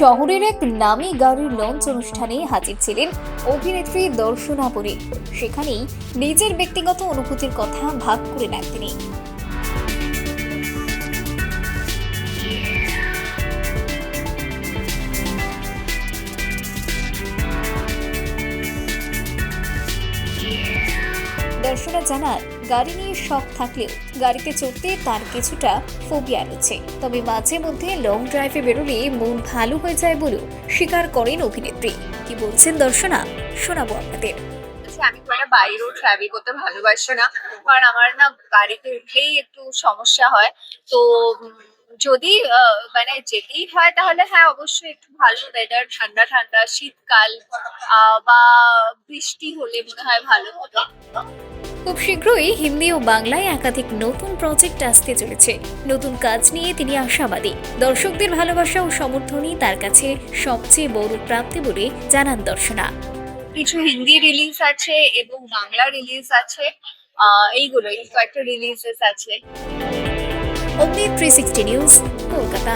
শহরের এক নামী গাড়ির লঞ্চ অনুষ্ঠানে হাজির ছিলেন অভিনেত্রী দর্শনা পুরী। সেখানেই নিজের ব্যক্তিগত অনুভূতির কথা ভাগ করে নেন তিনি। দর্শনা জানান, গাড়ি নিয়ে শখ থাকলেও গাড়িতে চড়তে তার কিছুটা ফোবিয়া রয়েছে। তবে মাঝে মধ্যে লং ড্রাইভে বেরোলে মন ভালো হয়ে যায় বলেও স্বীকার করেন অভিনেত্রী। কি বলছেন দর্শনা, শোনাবো আপনাদের। আমি খুব একটা বাইরেও ট্রাভেল করতে ভালোবাসি না, কারণ আমার না গাড়িতে উঠলেই একটু সমস্যা হয়। তো যদি মানে যেতেই হয় তাহলে হ্যাঁ অবশ্যই একটু ভালো ওয়েদার, ঠান্ডা ঠান্ডা শীতকাল বা বৃষ্টি হলে মনে হয় ভালো হতো। খুব শীঘ্রই হিন্দি ও বাংলায় একাধিক নতুন প্রজেক্ট আসতে চলেছে। নতুন কাজ নিয়ে তিনি আশাবাদী। দর্শকদের ভালোবাসা ও সমর্থনই তার কাছে সবচেয়ে বড় প্রাপ্তি বলে জানান দর্শনা। কিছু হিন্দি রিলিজ আছে এবং বাংলা রিলিজ আছে, এইগুলোই কয়েকটা রিলিজেস আছে। অমনি 360 নিউজ, কলকাতা।